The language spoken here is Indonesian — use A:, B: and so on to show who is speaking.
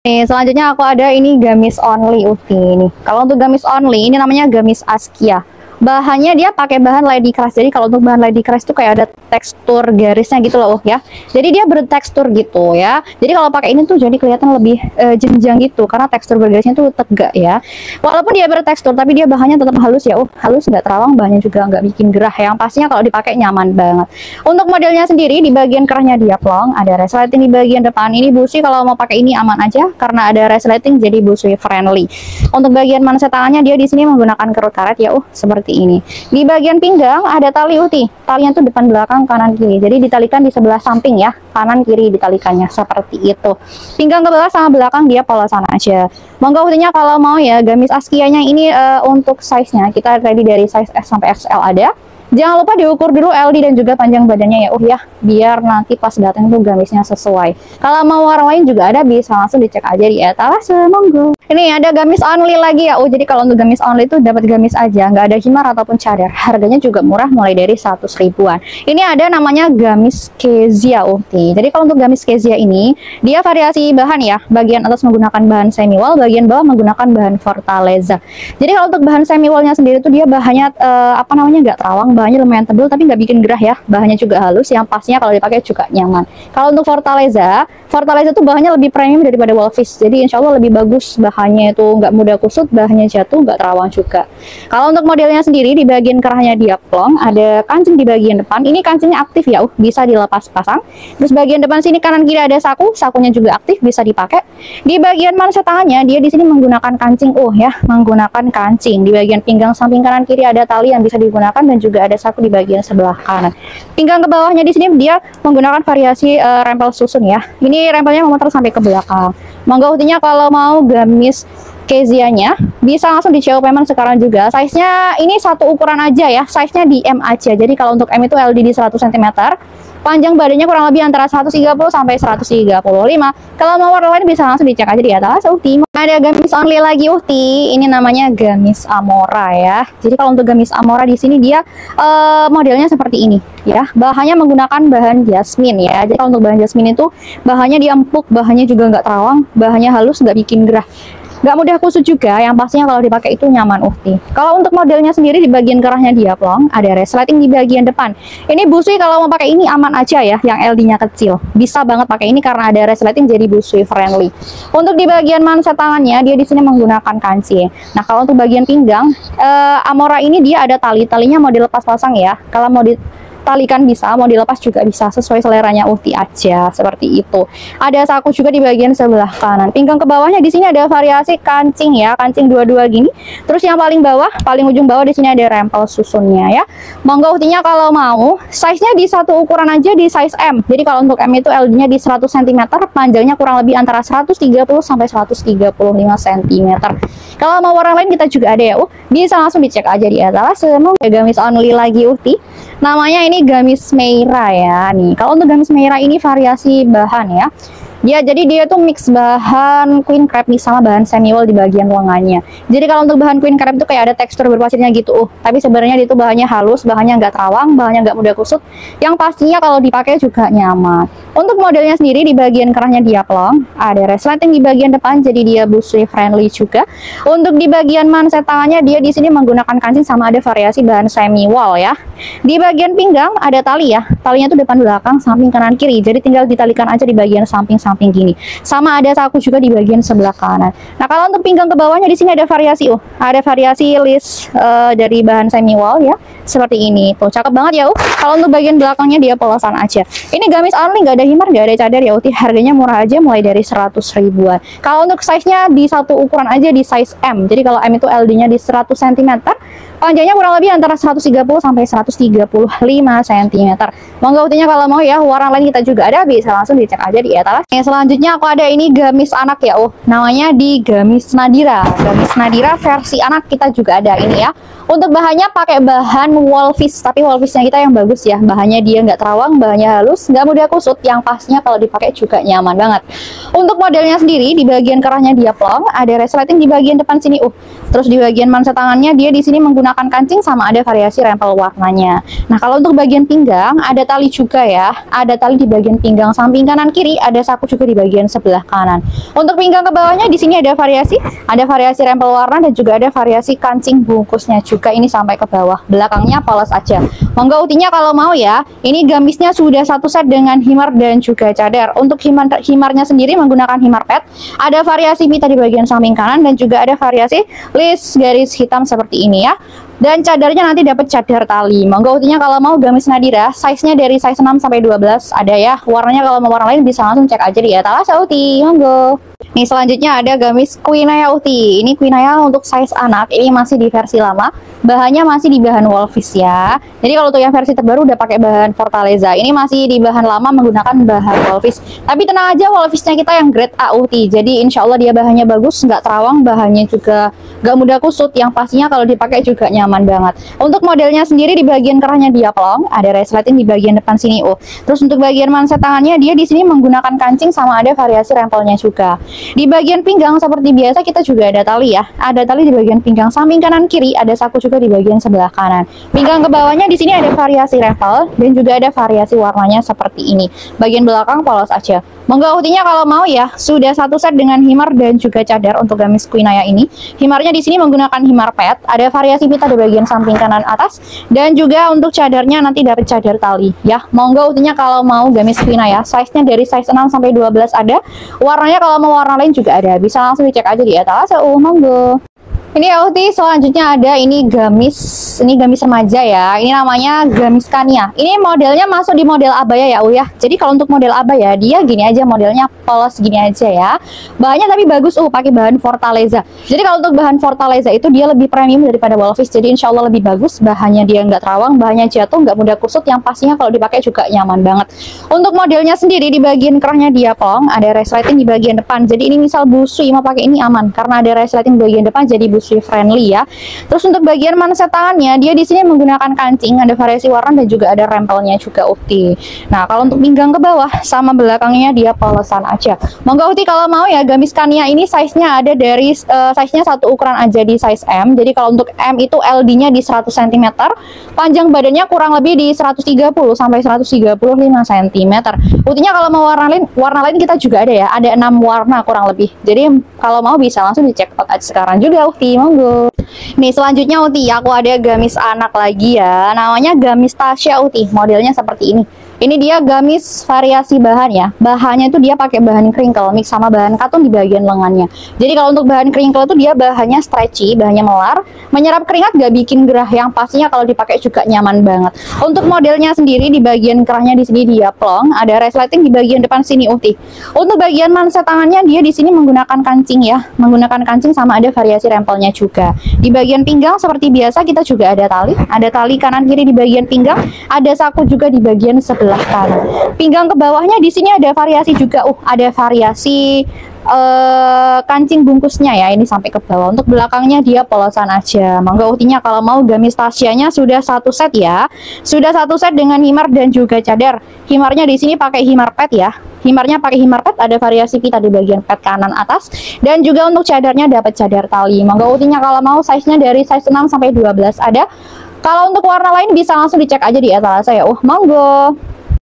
A: Nih, selanjutnya aku ada ini gamis only Uti nih. Kalau untuk gamis only ini namanya gamis Askia. Bahannya dia pakai bahan lady crush. Jadi kalau untuk bahan lady crush itu kayak ada tekstur garisnya gitu loh ya. Jadi dia bertekstur gitu ya. Jadi kalau pakai ini tuh jadi kelihatan lebih jenjang gitu karena tekstur bergarisnya tuh tegak ya. Walaupun dia bertekstur tapi dia bahannya tetap halus ya. Halus, nggak terawang, bahannya juga nggak bikin gerah. Yang pastinya kalau dipakai nyaman banget. Untuk modelnya sendiri di bagian kerahnya dia plong, ada resleting di bagian depan. Ini busi kalau mau pakai ini aman aja karena ada resleting jadi busi friendly. Untuk bagian manset tangannya dia di sini menggunakan kerut karet ya. Seperti ini. Di bagian pinggang ada tali Uti. Talinya tuh depan belakang kanan kiri. Jadi ditalikan di sebelah samping ya. Kanan kiri ditalikannya seperti itu. Pinggang ke bawah sama belakang dia polosan aja. Monggo Utinya kalau mau ya gamis Askianya ini untuk size-nya kita ready dari size S sampai XL ada. Jangan lupa diukur dulu LD dan juga panjang badannya ya ya, biar nanti pas datang tuh gamisnya sesuai. Kalau mau warna lain juga ada, bisa langsung dicek aja di etalase, monggo. Ini ada gamis only lagi ya. Jadi kalau untuk gamis only itu dapat gamis aja, nggak ada himar ataupun cadar. Harganya juga murah, mulai dari 100 ribuan. Ini ada namanya gamis Kezia Uti. Jadi kalau untuk gamis Kezia ini, dia variasi bahan ya. Bagian atas menggunakan bahan semi wall, bagian bawah menggunakan bahan Fortaleza. Jadi kalau untuk bahan semi wallnya sendiri tuh dia bahannya nggak terawang, bahannya lumayan tebal tapi nggak bikin gerah ya. Bahannya juga halus, yang pastinya kalau dipakai juga nyaman. Kalau untuk Fortaleza tuh bahannya lebih premium daripada Wolfish. Jadi insya Allah lebih bagus, bahannya itu nggak mudah kusut, bahannya jatuh, nggak terawang juga. Kalau untuk modelnya sendiri di bagian kerahnya dia plong, ada kancing di bagian depan. Ini kancingnya aktif ya, bisa dilepas pasang. Terus bagian depan sini kanan kiri ada saku, sakunya juga aktif, bisa dipakai. Di bagian manset tangannya dia di sini menggunakan kancing ya, menggunakan kancing. Di bagian pinggang samping kanan kiri ada tali yang bisa digunakan dan juga ada saku di bagian sebelah kanan. Pinggang ke bawahnya di sini dia menggunakan variasi rempel susun ya. Ini rempelnya memutar sampai ke belakang. Monggo Utinya kalau mau gamis Kezianya bisa langsung di CO payment sekarang juga. Size-nya ini satu ukuran aja ya. Size-nya di M aja. Jadi kalau untuk M itu LD di 100 cm. Panjang badannya kurang lebih antara 130 sampai 135. Kalau mau warna lain bisa langsung dicek aja di atas Uti. Ada gamis only lagi Uti. Ini namanya gamis Amora ya. Jadi kalau untuk gamis Amora di sini dia modelnya seperti ini ya. Bahannya menggunakan bahan jasmin ya. Jadi kalau untuk bahan jasmin itu bahannya dia empuk, bahannya juga nggak terawang, bahannya halus, nggak bikin gerah. Nggak mudah kusut juga, yang pastinya kalau dipakai itu nyaman Uti. Kalau untuk modelnya sendiri di bagian kerahnya dia plong, ada resleting di bagian depan. Ini busui kalau mau pakai ini aman aja ya, yang LD-nya kecil. Bisa banget pakai ini karena ada resleting jadi busui friendly. Untuk di bagian manset tangannya dia di sini menggunakan kancing. Nah kalau untuk bagian pinggang, Amora ini dia ada talinya mau dilepas pasang ya. Kalau mau talikan bisa, mau dilepas juga bisa, sesuai seleranya Uti aja seperti itu. Ada saku juga di bagian sebelah kanan. Pinggang ke bawahnya di sini ada variasi kancing ya, kancing dua-dua gini. Terus yang paling bawah, paling ujung bawah di sini ada rempel susunnya ya. Monggo Utinya kalau mau, size-nya di satu ukuran aja di size M. Jadi kalau untuk M itu LD-nya di 100 cm, panjangnya kurang lebih antara 130 sampai 135 cm. Kalau mau warna lain kita juga ada ya, bisa langsung dicek aja di etalase. Gamis only lagi Uti. Namanya ini gamis Meira ya nih. Kalau untuk gamis Meira ini variasi bahan ya. Jadi dia tuh mix bahan queen crepe nih sama bahan semi wool di bagian lengannya. Jadi kalau untuk bahan queen crepe itu kayak ada tekstur berpasirnya gitu. Tapi sebenarnya itu bahannya halus, bahannya nggak terawang, bahannya nggak mudah kusut. Yang pastinya kalau dipakai juga nyaman. Untuk modelnya sendiri di bagian kerahnya dia plong, ada resleting di bagian depan jadi dia busui friendly juga. Untuk di bagian manset tangannya dia di sini menggunakan kancing sama ada variasi bahan semi wool ya. Di bagian pinggang ada tali ya. Talinya tuh depan belakang, samping kanan kiri. Jadi tinggal ditalikan aja di bagian samping gini. Sama ada saku juga di bagian sebelah kanan. Nah, kalau untuk pinggang ke bawahnya di sini ada variasi ada variasi list dari bahan semi wool ya. Seperti ini. Tuh, cakep banget ya, Kalau untuk bagian belakangnya dia polosan aja. Ini gamis only, nggak ada himar, nggak ada cadar ya, Uti. Harganya murah aja mulai dari 100 ribuan. Kalau untuk size-nya di satu ukuran aja di size M. Jadi kalau M itu LD-nya di 100 cm, panjangnya kurang lebih antara 130 sampai 135 cm. Monggo Utinya kalau mau ya, warna lain kita juga ada, bisa langsung dicek aja di etalase. Selanjutnya aku ada ini gamis anak ya, namanya di gamis Nadira. Gamis Nadira versi anak kita juga ada ini ya. Untuk bahannya pakai bahan Wolfish, tapi Wolfishnya kita yang bagus ya. Bahannya dia nggak terawang, bahannya halus, nggak mudah kusut, yang pastinya kalau dipakai juga nyaman banget. Untuk modelnya sendiri di bagian kerahnya dia plong, ada resleting di bagian depan sini Terus di bagian manset tangannya dia di sini menggunakan kancing sama ada variasi rempel warnanya. belakangnya. Nah, kalau untuk bagian pinggang ada tali juga ya. Ada tali di bagian pinggang samping kanan kiri, ada saku juga di bagian sebelah kanan. Untuk pinggang ke bawahnya di sini ada variasi rempel warna dan juga ada variasi kancing bungkusnya juga, ini sampai ke bawah. Belakangnya polos aja. Monggo utinya kalau mau ya. Ini gamisnya sudah satu set dengan himar dan juga cadar. Untuk himarnya sendiri menggunakan himar pet. Ada variasi pita di bagian samping kanan dan juga ada variasi list garis hitam seperti ini ya. Dan cadarnya nanti dapat cadar tali. Monggo utinya kalau mau gamis Nadira, size-nya dari size 6 sampai 12 ada ya. Warnanya kalau mau warna lain bisa langsung cek aja di etalase Uti. Monggo. Nih selanjutnya ada gamis Quinaya Uti. Ini Quinaya untuk size anak, ini masih di versi lama. Bahannya masih di bahan Wolfish ya. Jadi kalau untuk yang versi terbaru udah pakai bahan Fortaleza. Ini masih di bahan lama menggunakan bahan Wolfish. Tapi tenang aja, Wolfish-nya kita yang grade A Uti. Jadi insya Allah dia bahannya bagus, nggak terawang, bahannya juga nggak mudah kusut. Yang pastinya kalau dipakai juga nyaman banget. Untuk modelnya sendiri di bagian kerahnya dia plong, ada resleting di bagian depan sini. Terus untuk bagian manset tangannya dia di sini menggunakan kancing sama ada variasi rempelnya juga. Di bagian pinggang seperti biasa kita juga ada tali ya. Ada tali di bagian pinggang samping kanan kiri, ada saku juga di bagian sebelah kanan. Pinggang ke bawahnya di sini ada variasi rempel dan juga ada variasi warnanya seperti ini. Bagian belakang polos aja. Monggo utinya kalau mau ya, sudah satu set dengan himar dan juga cadar untuk gamis Quinaya ini. Himarnya di sini menggunakan himar pet, ada variasi pita di bagian samping kanan atas dan juga untuk cadarnya nanti dapat cadar tali ya. Monggo utinya kalau mau gamis Quinaya, size-nya dari size 6 sampai 12 ada. Warnanya kalau mau warna lain juga ada. Bisa langsung dicek aja di etalase. Monggo. Ini ya Uti, selanjutnya ada ini gamis remaja ya. Ini namanya gamis Kania. Ini modelnya masuk di model abaya ya ya. Jadi kalau untuk model abaya dia gini aja modelnya, polos gini aja ya. Bahannya tapi bagus pakai bahan Fortaleza. Jadi kalau untuk bahan Fortaleza itu dia lebih premium daripada Wolfish. Jadi insya Allah lebih bagus. Bahannya dia nggak terawang, bahannya jatuh, nggak mudah kusut. Yang pastinya kalau dipakai juga nyaman banget. Untuk modelnya sendiri di bagian kerahnya dia plong, ada resleting di bagian depan. Jadi ini misal busui mau pakai ini aman karena ada resleting di bagian depan jadi busui friendly ya. Terus untuk bagian manset tangannya dia di sini menggunakan kancing, ada variasi warna dan juga ada rempelnya juga Uti. Nah, kalau untuk pinggang ke bawah sama belakangnya dia polosan aja. Monggo Uti kalau mau ya gamis Kania ini size-nya ada dari size-nya satu ukuran aja di size M. Jadi kalau untuk M itu LD-nya di 100 cm, panjang badannya kurang lebih di 130 sampai 135 cm. Utinya kalau mau warna lain kita juga ada ya. Ada 6 warna kurang lebih. Jadi kalau mau bisa langsung dicek out aja sekarang juga Uti. Monggo. Nih selanjutnya Uti, aku ada gamis anak lagi ya. Namanya gamis Tasya Uti. Modelnya seperti ini. Ini dia gamis variasi bahan ya. Bahannya itu dia pakai bahan crinkle mix sama bahan katun di bagian lengannya. Jadi kalau untuk bahan crinkle itu dia bahannya stretchy, bahannya melar, menyerap keringat, gak bikin gerah. Yang pastinya kalau dipakai juga nyaman banget. Untuk modelnya sendiri di bagian kerahnya di sini dia plong, ada resleting di bagian depan sini Uti. Untuk bagian manset tangannya dia di sini menggunakan kancing ya, menggunakan kancing sama ada variasi rempelnya juga. Di bagian pinggang seperti biasa kita juga ada tali kanan kiri di bagian pinggang, ada saku juga di bagian sebelah kanan. Pinggang ke bawahnya di sini ada variasi juga, ada variasi kancing bungkusnya ya, ini sampai ke bawah. Untuk belakangnya dia polosan aja. Monggo Utinya kalau mau gamis Tasyanya sudah satu set ya. Sudah satu set dengan himar dan juga cadar. Himarnya di sini pakai himar pet ya. Himarnya pakai himar pet, ada variasi kita di bagian pet kanan atas dan juga untuk cadarnya dapat cadar tali. Monggo Utinya kalau mau size-nya dari size 6 sampai 12 ada. Kalau untuk warna lain bisa langsung dicek aja di etalase ya. Monggo.